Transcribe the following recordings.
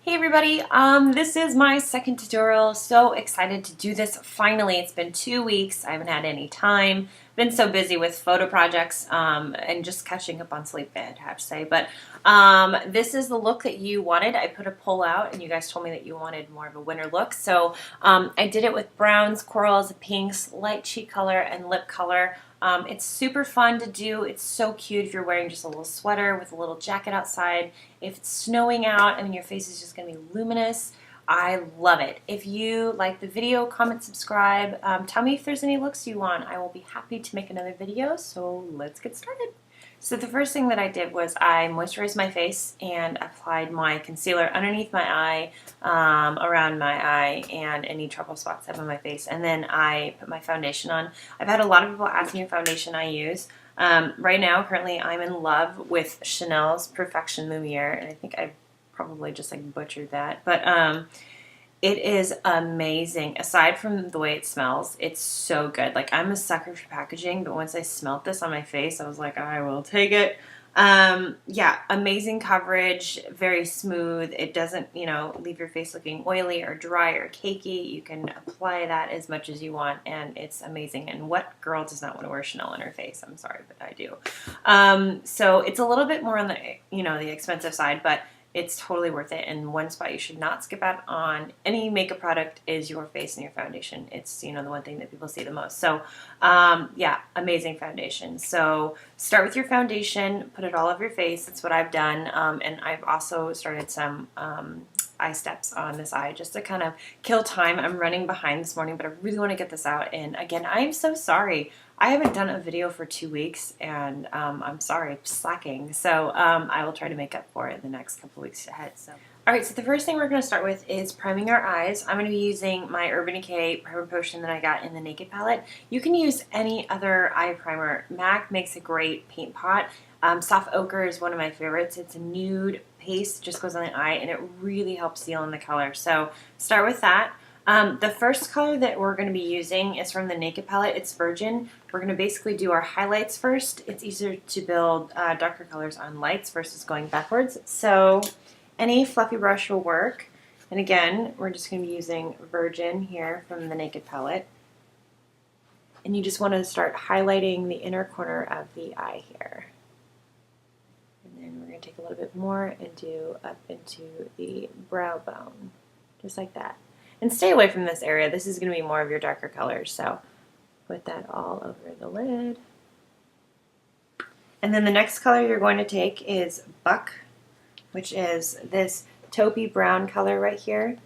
Hey everybody, this is my second tutorial. So excited to do this finally. It's been 2 weeks. I haven't had any time. Been so busy with photo projects and just catching up on sleep, I have to say. But this is the look that you wanted. I put a poll out and you guys told me that you wanted more of a winter look. So I did it with browns, corals, pinks, light cheek color, and lip color. It's super fun to do. It's so cute if you're wearing just a little sweater with a little jacket outside. If it's snowing out and your face is just going to be luminous, I love it. If you like the video, comment, subscribe. Tell me if there's any looks you want. I will be happy to make another video, so let's get started. So the first thing that I did was I moisturized my face and applied my concealer underneath my eye, around my eye, and any trouble spots I have on my face. And then I put my foundation on. I've had a lot of people ask me what foundation I use. Right now, currently, I'm in love with Chanel's Perfection Lumiere, and I think I probably just like butchered that. But it is amazing. Aside from the way it smells, it's so good. Like, I'm a sucker for packaging, but once I smelt this on my face, I was like, I will take it. Yeah, amazing coverage, very smooth. It doesn't, leave your face looking oily or dry or cakey. You can apply that as much as you want, and it's amazing. And what girl does not want to wear Chanel on her face? I'm sorry, but I do. So it's a little bit more on the, the expensive side, but it's totally worth it. And one spot you should not skip out on any makeup product is your face and your foundation. It's, the one thing that people see the most. So, yeah, amazing foundation. So start with your foundation, put it all over your face. That's what I've done. And I've also started some eye steps on this eye just to kind of kill time. I'm running behind this morning, but I really want to get this out. And again, I'm so sorry. I haven't done a video for 2 weeks, and I'm sorry, I'm slacking. So I will try to make up for it in the next couple weeks ahead. So, all right, so the first thing we're going to start with is priming our eyes. I'm going to be using my Urban Decay Primer Potion that I got in the Naked palette. You can use any other eye primer. MAC makes a great paint pot. Soft Ochre is one of my favorites. It's a nude paste, just goes on the eye, and it really helps seal in the color. So start with that. The first color that we're going to be using is from the Naked palette. It's Virgin. We're going to basically do our highlights first. It's easier to build darker colors on lights versus going backwards. So any fluffy brush will work. And again, we're just going to be using Virgin here from the Naked palette. And you just want to start highlighting the inner corner of the eye here. And then we're going to take a little bit more and do up into the brow bone, just like that. And stay away from this area. This is going to be more of your darker colors. So put that all over the lid. And then the next color you're going to take is Buck, which is this taupey brown color right here.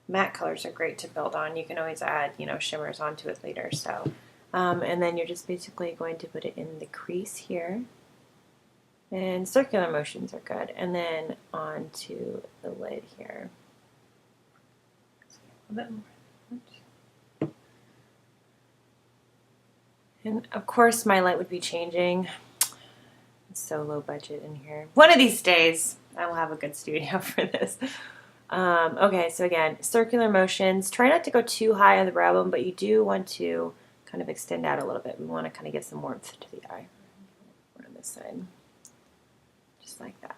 Matte colors are great to build on. You can always add, shimmers onto it later. So, and then you're just basically going to put it in the crease here. And circular motions are good. And then onto the lid here. A bit more. And of course my light would be changing. It's so low budget in here. One of these days I will have a good studio for this. Okay, so again, circular motions. Try not to go too high on the brow bone, but you do want to kind of extend out a little bit. We want to kind of give some warmth to the eye. On this side. Just like that.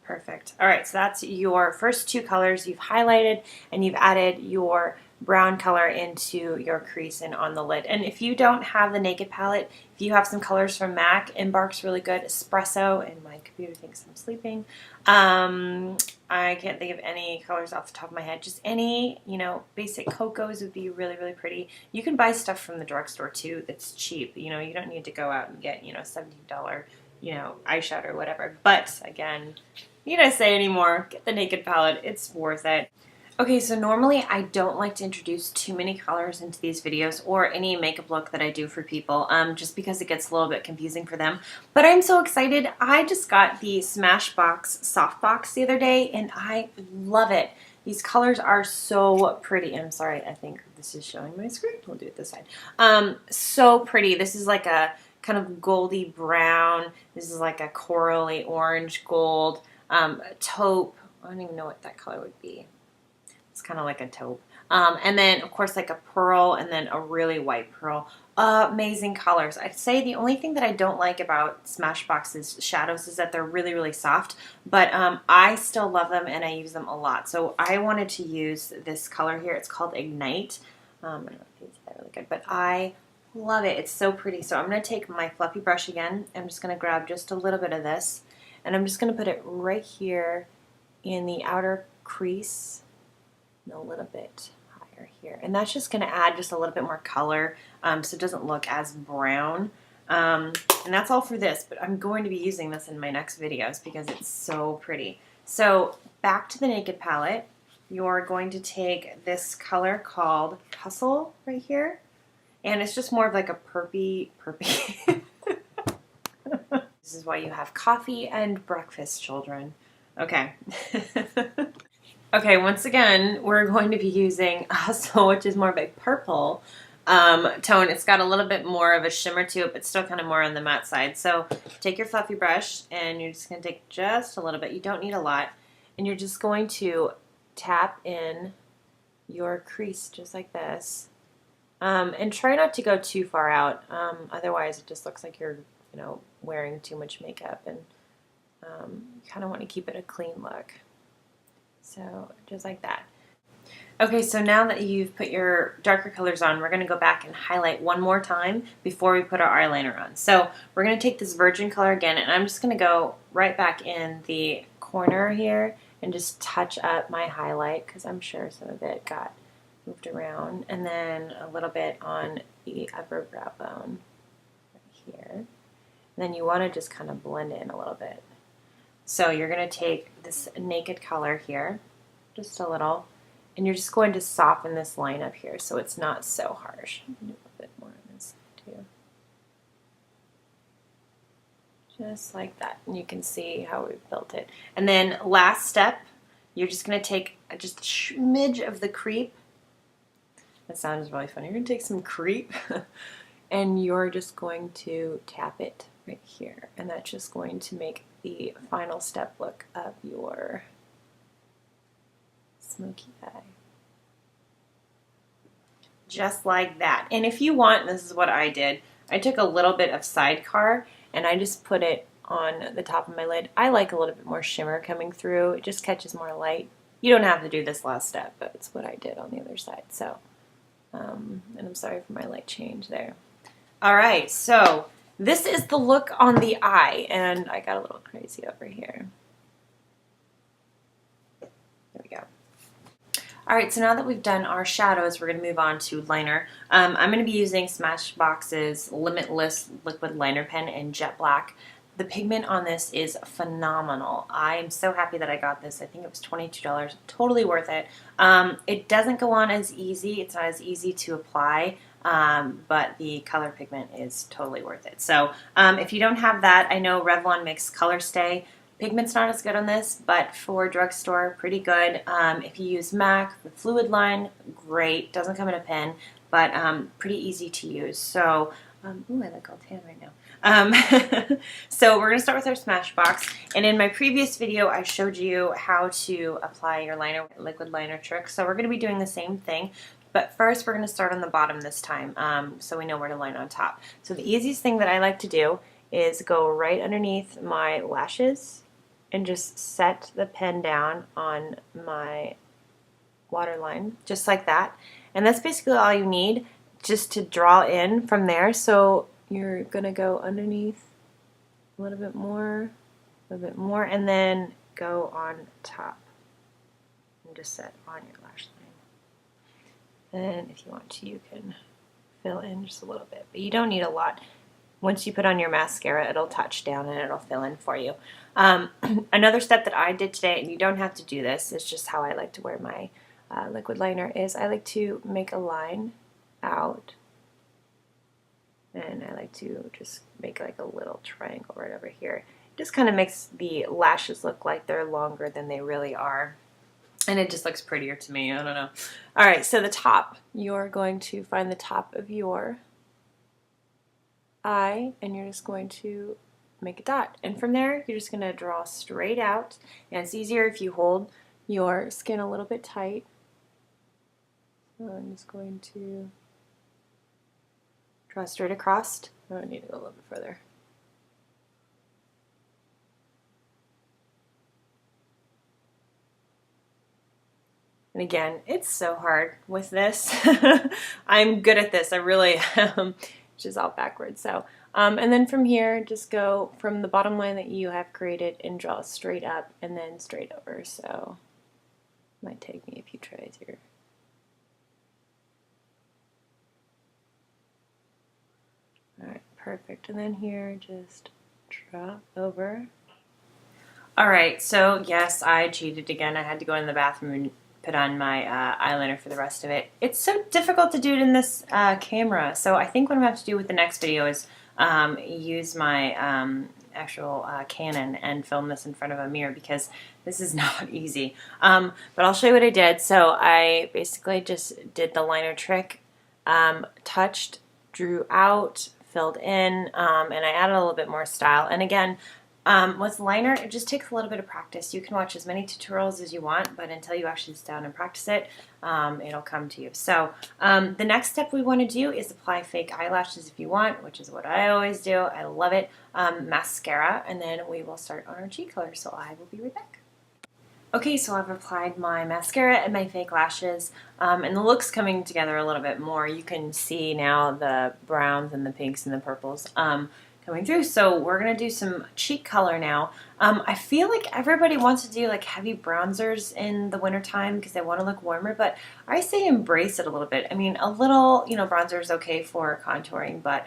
Perfect. All right, so that's your first two colors you've highlighted, and you've added your brown color into your crease and on the lid. And if you don't have the Naked palette, if you have some colors from MAC, Embark's really good. Espresso, and my computer thinks I'm sleeping. I can't think of any colors off the top of my head. Just any, basic cocos would be really, really pretty. You can buy stuff from the drugstore too that's cheap. You don't need to go out and get, $17, eyeshadow or whatever. But again, you don't say anymore. Get the Naked palette. It's worth it. Okay, so normally I don't like to introduce too many colors into these videos or any makeup look that I do for people, just because it gets a little bit confusing for them. But I'm so excited. I just got the Smashbox Softbox the other day, and I love it. These colors are so pretty. I'm sorry, I think this is showing my screen. We'll do it this side. So pretty. This is like a kind of goldy brown. This is like a corally orange gold. Taupe. I don't even know what that color would be. It's kind of like a taupe. And then, of course, like a pearl and then a really white pearl. Amazing colors. I'd say the only thing that I don't like about Smashbox's shadows is that they're really, really soft, but I still love them and I use them a lot. So I wanted to use this color here. It's called Ignite. I don't know if you can see that really good, but I love it. It's so pretty. So I'm going to take my fluffy brush again. I'm just going to grab just a little bit of this, and I'm just going to put it right here in the outer crease and a little bit higher here. And that's just going to add just a little bit more color so it doesn't look as brown. And that's all for this, but I'm going to be using this in my next videos because it's so pretty. So back to the Naked palette, you're going to take this color called Hustle right here. And it's just more of like a perpy. This is why you have coffee and breakfast, children. Okay. Okay, once again, we're going to be using Hustle, which is more of a purple tone. It's got a little bit more of a shimmer to it, but still kind of more on the matte side. So take your fluffy brush, and you're just going to take just a little bit. You don't need a lot. And you're just going to tap in your crease just like this. And try not to go too far out, otherwise it just looks like you're, wearing too much makeup, and you kind of want to keep it a clean look. So just like that. Okay, so now that you've put your darker colors on, we're going to go back and highlight one more time before we put our eyeliner on. So we're going to take this virgin color again, and I'm just going to go right back in the corner here and just touch up my highlight because I'm sure some of it got moved around, and then a little bit on the upper brow bone right here. And then you want to just kind of blend in a little bit. So you're going to take this Naked color here, just a little, and you're just going to soften this line up here so it's not so harsh. Do a little bit more on this too. Just like that. And you can see how we've built it. And then last step, you're just going to take just a smidge of the creep. That sounds really funny. You're going to take some creep and you're just going to tap it right here. And that's just going to make the final step look of your smoky eye. Just like that. And if you want, this is what I did. I took a little bit of Sidecar and I just put it on the top of my lid. I like a little bit more shimmer coming through. It just catches more light. You don't have to do this last step, but it's what I did on the other side. So. And I'm sorry for my light change there. All right, so this is the look on the eye, and I got a little crazy over here. There we go. All right, so now that we've done our shadows, we're going to move on to liner. I'm going to be using Smashbox's Limitless Liquid Liner Pen in Jet Black. The pigment on this is phenomenal. I am so happy that I got this. I think it was $22. Totally worth it. It doesn't go on as easy. It's not as easy to apply, but the color pigment is totally worth it. So if you don't have that, I know Revlon makes Color Stay. Pigment's not as good on this, but for drugstore, pretty good. If you use MAC, the fluid line, great. Doesn't come in a pen, but pretty easy to use. So, ooh, I look all tan right now. So we're going to start with our Smashbox, and in my previous video I showed you how to apply your liner with liquid liner trick, so we're going to be doing the same thing, but first we're going to start on the bottom this time so we know where to line on top. So the easiest thing that I like to do is go right underneath my lashes and just set the pen down on my waterline just like that, and that's basically all you need just to draw in from there. So you're going to go underneath a little bit more, and then go on top and just set on your lash line. And if you want to, you can fill in just a little bit, but you don't need a lot. Once you put on your mascara, it'll touch down and it'll fill in for you. Another step that I did today, and you don't have to do this, it's just how I like to wear my liquid liner, is I like to make a line out. And I like to just make like a little triangle right over here. It just kind of makes the lashes look like they're longer than they really are. And it just looks prettier to me. I don't know. All right, so the top. You're going to find the top of your eye, and you're just going to make a dot. And from there, you're just going to draw straight out. And it's easier if you hold your skin a little bit tight. So I'm just going to draw straight across. Oh, I need to go a little bit further. And again, it's so hard with this. I'm good at this. I really am. Which is all backwards. So, and then from here, just go from the bottom line that you have created and draw straight up and then straight over. So, it might take me a few tries here. All right, perfect. And then here, just draw over. All right, so yes, I cheated again. I had to go in the bathroom and put on my eyeliner for the rest of it. It's so difficult to do it in this camera, so I think what I'm going to have to do with the next video is use my actual Canon and film this in front of a mirror because this is not easy. But I'll show you what I did. So I basically just did the liner trick, touched, drew out, filled in, and I added a little bit more style. And again, with liner, it just takes a little bit of practice. You can watch as many tutorials as you want, but until you actually sit down and practice it, it'll come to you. So the next step we want to do is apply fake eyelashes if you want, which is what I always do. I love it. Mascara, and then we will start on our cheek color. So I will be right back. Okay, so I've applied my mascara and my fake lashes, and the look's coming together a little bit more. You can see now the browns and the pinks and the purples coming through. So we're gonna do some cheek color now. I feel like everybody wants to do like heavy bronzers in the wintertime because they want to look warmer, but I say embrace it a little bit. I mean, a little, bronzer is okay for contouring, but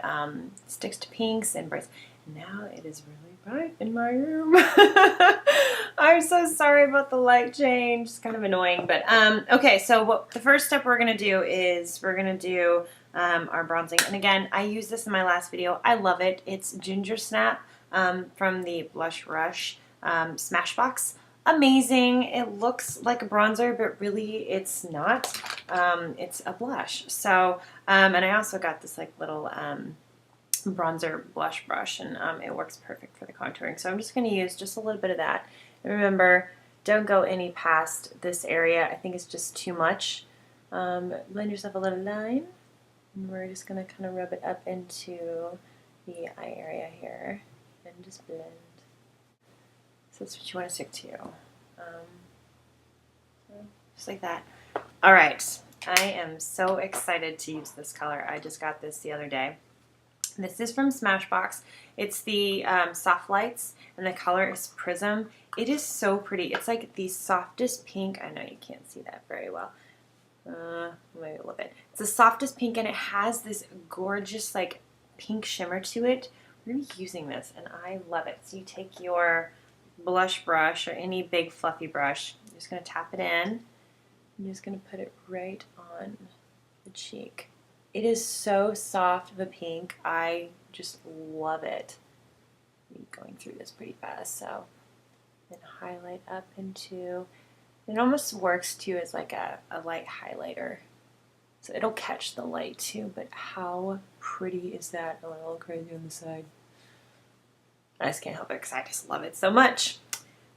sticks to pinks, embrace. Now it is really bright in my room. I'm so sorry about the light change. It's kind of annoying, but okay, so the first step we're gonna do is we're gonna do our bronzing. And again, I used this in my last video. I love it. It's Ginger Snap from the Blush Rush Smashbox. Amazing. It looks like a bronzer, but really it's not. It's a blush. So, and I also got this like little bronzer blush brush, and it works perfect for the contouring. So I'm just going to use just a little bit of that. And remember, don't go any past this area. I think it's just too much. Blend yourself a little line. And we're just going to kind of rub it up into the eye area here and just blend. So that's what you want to stick to. So just like that. All right. I am so excited to use this color. I just got this the other day. This is from Smashbox. It's the Soft Lights, and the color is Prism. It is so pretty. It's like the softest pink. I know you can't see that very well. Maybe a little bit. It's the softest pink, and it has this gorgeous like pink shimmer to it. We're going to be using this, and I love it. So you take your blush brush or any big fluffy brush. You're just going to tap it in. I'm just going to put it right on the cheek. It is so soft of a pink. I just love it. I'm going through this pretty fast, so then highlight up into. It almost works too as like a light highlighter. So it'll catch the light too, but how pretty is that? Oh, a little crazy on the side. I just can't help it because I just love it so much.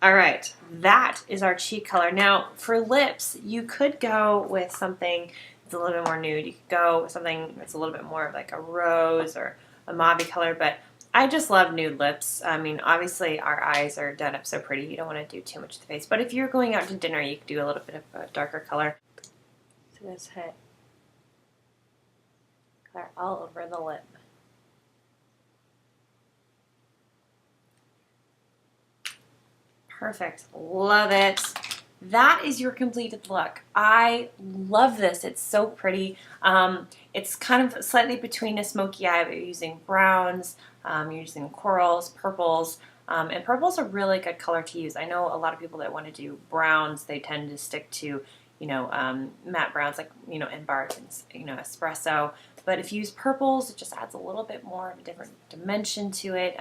All right, that is our cheek color. Now for lips, you could go with something that's a little bit more nude. You could go with something that's a little bit more of like a rose or a mauve color, but I just love nude lips. I mean, obviously our eyes are done up so pretty. You don't want to do too much to the face. But if you're going out to dinner, you could do a little bit of a darker color. So let's hit color all over the lip. Perfect. Love it. That is your completed look. I love this. It's so pretty. It's kind of slightly between a smoky eye, but you're using browns, you're using corals, purples, and purple's a really good color to use. I know a lot of people that want to do browns, they tend to stick to, matte browns like, Embark and, espresso. But if you use purples, it just adds a little bit more of a different dimension to it.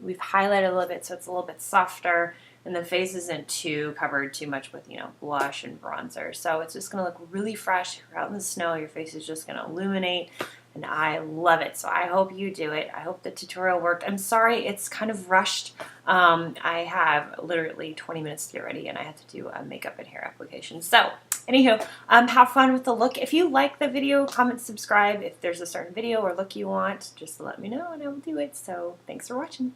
We've highlighted a little bit, so it's a little bit softer. And the face isn't too covered too much with, blush and bronzer. So it's just going to look really fresh. You're out in the snow, your face is just going to illuminate, and I love it. So I hope you do it. I hope the tutorial worked. I'm sorry, it's kind of rushed. I have literally 20 minutes to get ready, and I have to do a makeup and hair application. So Anywho, have fun with the look. If you like the video, comment, subscribe. If there's a certain video or look you want, just let me know and I will do it. So thanks for watching.